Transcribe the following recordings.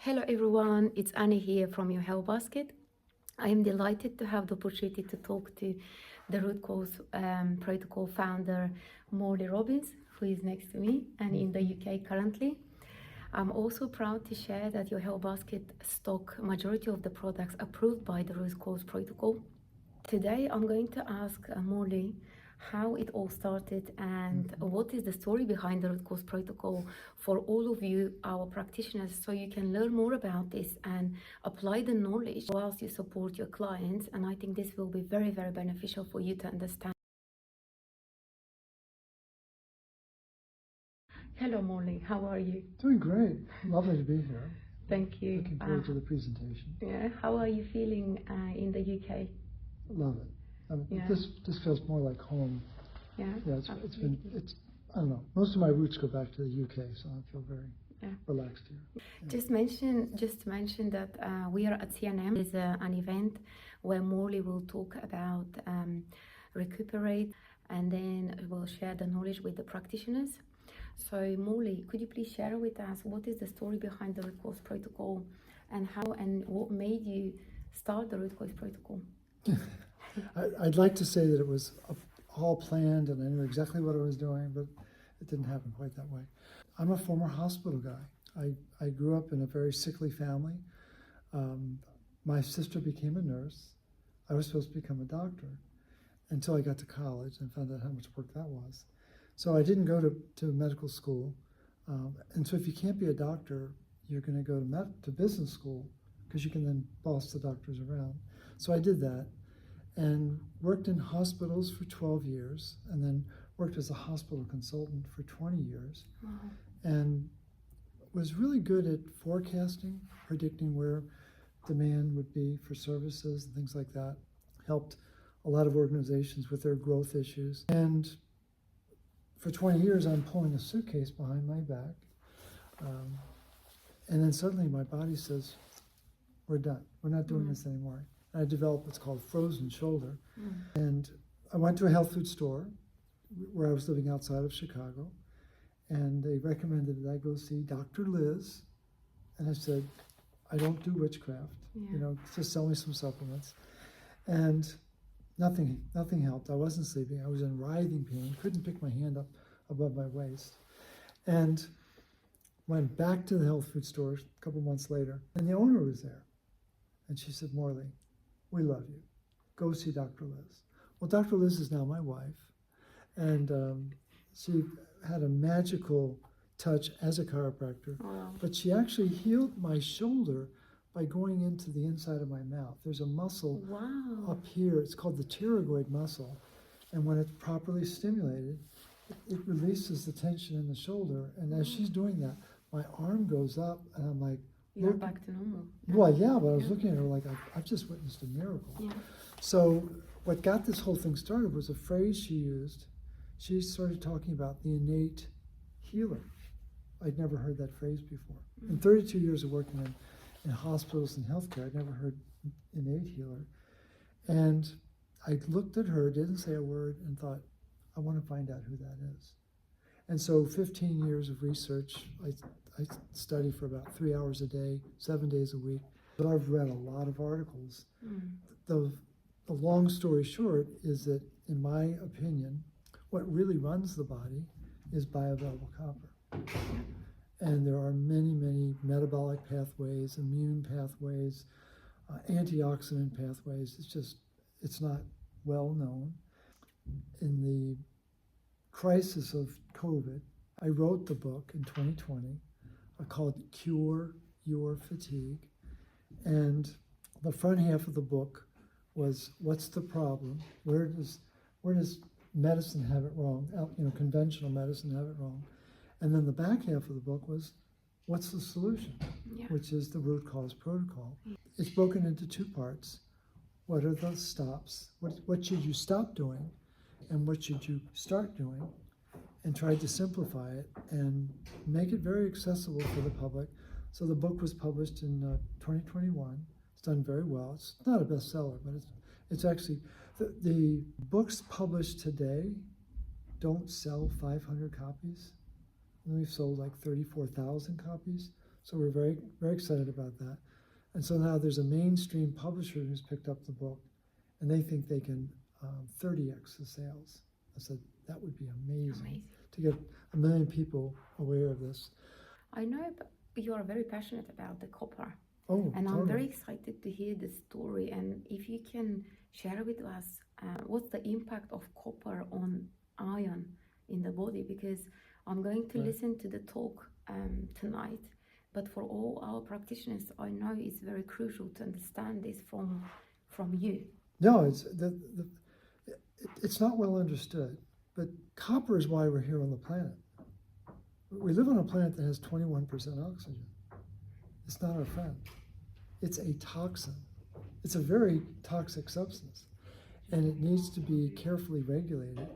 Hello everyone, it's Annie here from YourHealthBasket. I am delighted to have the opportunity to talk to the Root Cause Protocol founder, Morley Robbins, who is next to me and in the UK currently. I'm also proud to share that YourHealthBasket stock majority of the products approved by the Root Cause Protocol. Today I'm going to ask Morley how it all started and what is the story behind the Root Cause Protocol for all of you, our practitioners, so you can learn more about this and apply the knowledge whilst you support your clients. And I think this will be very, very beneficial for you to understand. Hello Morley, how are you? Doing great. Lovely to be here. Thank you. Looking forward to the presentation. Yeah, how are you feeling in the UK? Love it. Yeah. This feels more like home. Yeah, It's I don't know. Most of my roots go back to the UK, so I feel very relaxed here. Yeah. Just to mention that we are at CNM. There's an event where Morley will talk about Recuperate, and then we'll share the knowledge with the practitioners. So Morley, could you please share with us what is the story behind the Root Cause Protocol and how and what made you start the Root Cause Protocol? I'd like to say that it was all planned and I knew exactly what I was doing, but it didn't happen quite that way. I'm a former hospital guy. I grew up in a very sickly family. My sister became a nurse. I was supposed to become a doctor until I got to college and found out how much work that was. So I didn't go to medical school. And so if you can't be a doctor, you're going to go to business school because you can then boss the doctors around. So I did that and worked in hospitals for 12 years and then worked as a hospital consultant for 20 years. Wow. And was really good at forecasting, predicting where demand would be for services and things like that. Helped a lot of organizations with their growth issues. And for 20 years, I'm pulling a suitcase behind my back. And then suddenly my body says, we're done. We're not doing this anymore. And I developed what's called frozen shoulder. And I went to a health food store where I was living outside of Chicago. And they recommended that I go see Dr. Liz. And I said, I don't do witchcraft. Just sell me some supplements. And nothing helped. I wasn't sleeping. I was in writhing pain. Couldn't pick my hand up above my waist. And went back to the health food store a couple months later. And the owner was there. And she said, Morley, we love you. Go see Dr. Liz. Well, Dr. Liz is now my wife. And she had a magical touch as a chiropractor. Wow. But she actually healed my shoulder by going into the inside of my mouth. There's a muscle up here. It's called the pterygoid muscle. And when it's properly stimulated, it releases the tension in the shoulder. And as she's doing that, my arm goes up and I'm like, You're back to normal. well, yeah, but I was looking at her like, I've just witnessed a miracle. Yeah. So what got this whole thing started was a phrase she used. She started talking about the innate healer. I'd never heard that phrase before. In 32 years of working in hospitals and healthcare, I'd never heard innate healer. And I looked at her, didn't say a word, and thought, I want to find out who that is. And so 15 years of research, I study for about 3 hours a day, 7 days a week. But I've read a lot of articles. The long story short is that, in my opinion, what really runs the body is bioavailable copper. And there are many, many metabolic pathways, immune pathways, antioxidant pathways. It's not well known. In the crisis of COVID, I wrote the book in 2020 called Cure Your Fatigue. And the front half of the book was, what's the problem? Where does medicine have it wrong? Conventional medicine have it wrong. And then the back half of the book was, what's the solution? Which is the root cause protocol. It's broken into two parts. What are the stops? What should you stop doing? And what should you start doing? And tried to simplify it and make it very accessible for the public. So the book was published in 2021. It's done very well. It's not a bestseller, but it's actually, the books published today don't sell 500 copies. And we've sold like 34,000 copies. So we're very, very excited about that. And so now there's a mainstream publisher who's picked up the book, and they think they can 30x the sales. I said, that would be amazing to get 1 million people aware of this. I know you are very passionate about the copper. Oh, And totally. I'm very excited to hear the story. And if you can share with us what's the impact of copper on iron in the body, because I'm going to Right. listen to the talk tonight. But for all our practitioners, I know it's very crucial to understand this from you. No, it's not well understood, but copper is why we're here on the planet. We live on a planet that has 21% oxygen. It's not our friend. It's a toxin. It's a very toxic substance, and it needs to be carefully regulated.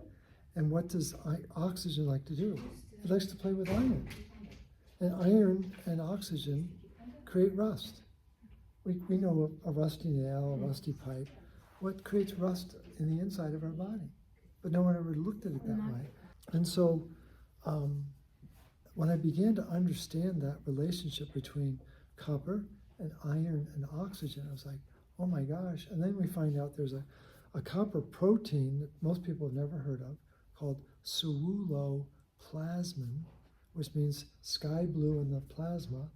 And what does oxygen like to do? It likes to play with iron. And iron and oxygen create rust. We know a rusty nail, a rusty pipe. What creates rust in the inside of our body? But no one ever looked at it that way. And so when I began to understand that relationship between copper and iron and oxygen, I was like, oh my gosh. And then we find out there's a copper protein that most people have never heard of called ceruloplasmin, which means sky blue in the plasma.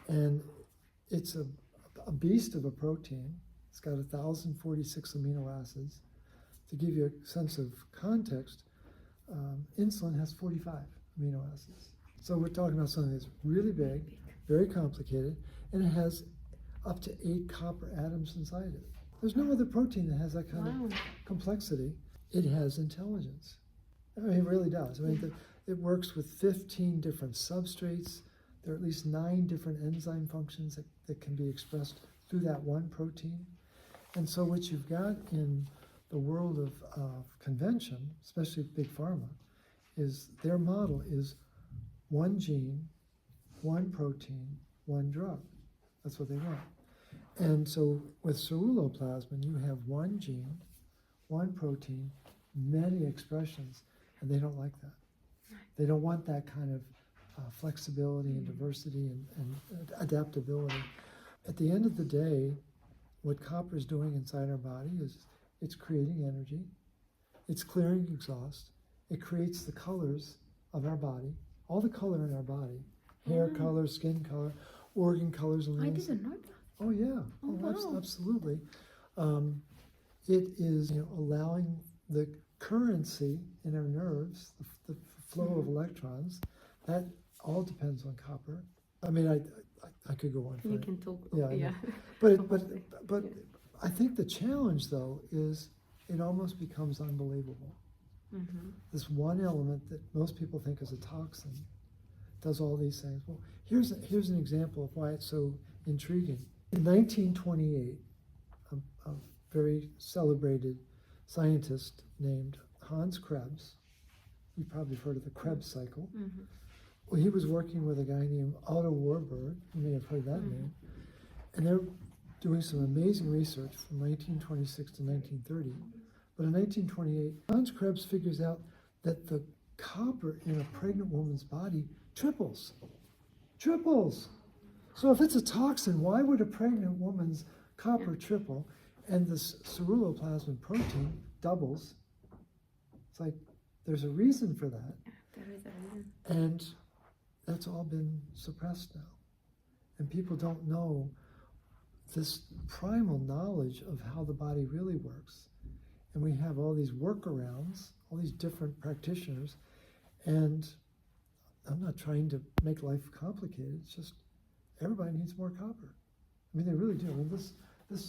And it's a beast of a protein. It's got 1,046 amino acids. To give you a sense of context, insulin has 45 amino acids. So we're talking about something that's really big, very complicated, and it has up to 8 copper atoms inside it. There's no other protein that has that kind of complexity. It has intelligence. I mean, it really does. I mean, it works with 15 different substrates. There are at least 9 different enzyme functions that can be expressed through that one protein. And so what you've got in the world of convention, especially big pharma, is their model is one gene, one protein, one drug. That's what they want. And so with ceruloplasmin, you have one gene, one protein, many expressions, and they don't like that. They don't want that kind of flexibility and diversity and adaptability. At the end of the day, what copper is doing inside our body is it's creating energy, it's clearing exhaust, it creates the colors of our body, all the color in our body, hair color, skin color, organ colors. And I didn't know that. Oh yeah, wow. Absolutely. It is allowing the currency in our nerves, the flow of electrons. That all depends on copper. I mean, I could go on. You can talk. Yeah. But I think the challenge though is it almost becomes unbelievable. Mm-hmm. This one element that most people think is a toxin does all these things. Well, here's an example of why it's so intriguing. In 1928, a very celebrated scientist named Hans Krebs, you've probably heard of the Krebs cycle. Mm-hmm. Well, he was working with a guy named Otto Warburg, you may have heard that name, and they're doing some amazing research from 1926 to 1930. But in 1928, Hans Krebs figures out that the copper in a pregnant woman's body triples. So if it's a toxin, why would a pregnant woman's copper triple and this ceruloplasmin protein doubles? It's like there's a reason for that. There is a reason. And that's all been suppressed now. And people don't know this primal knowledge of how the body really works. And we have all these workarounds, all these different practitioners. And I'm not trying to make life complicated. It's just everybody needs more copper. I mean, they really do. I mean, this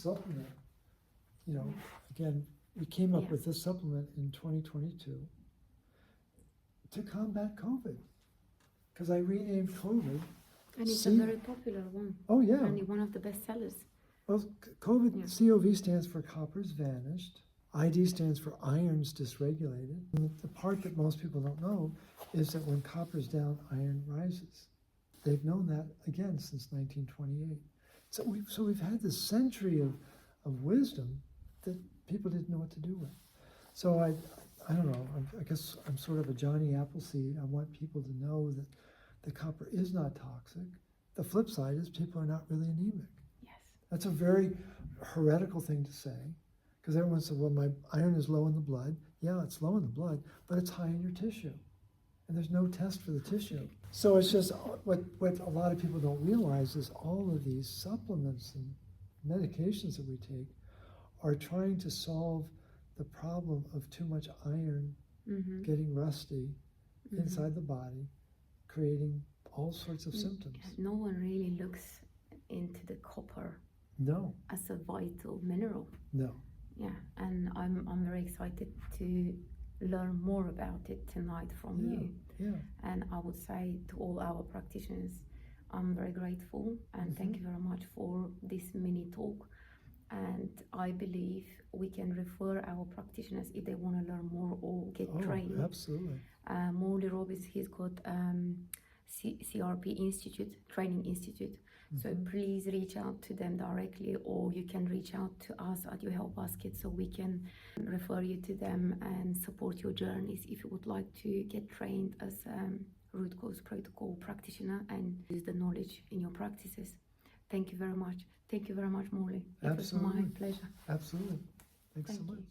supplement, again, we came up with this supplement in 2022 to combat COVID. Because I renamed COVID. And it's a very popular one. Oh, yeah. And one of the best sellers. Well, COVID, COV stands for copper's vanished. ID stands for iron's dysregulated. And the part that most people don't know is that when copper's down, iron rises. They've known that, again, since 1928. So we've had this century of wisdom that people didn't know what to do with. So I don't know, I guess I'm sort of a Johnny Appleseed. I want people to know that the copper is not toxic. the flip side is people are not really anemic. Yes. That's a very heretical thing to say, because everyone says, well, my iron is low in the blood. Yeah, it's low in the blood, but it's high in your tissue. And there's no test for the tissue. So it's just what a lot of people don't realize is all of these supplements and medications that we take are trying to solve the problem of too much iron getting rusty inside the body, creating all sorts of symptoms. No one really looks into the copper No, as a vital mineral. no. Yeah, and I'm very excited to learn more about it tonight from you. Yeah. And I would say to all our practitioners, I'm very grateful and thank you very much for this mini talk. And I believe we can refer our practitioners if they want to learn more or get trained. Absolutely. Morley Robbins, he's got CRP Institute, Training Institute. So please reach out to them directly, or you can reach out to us at YourHealthBasket so we can refer you to them and support your journeys if you would like to get trained as root cause protocol practitioner and use the knowledge in your practices. Thank you very much. Thank you very much, Morley. It was my pleasure. Absolutely. Thanks so Thank much. you.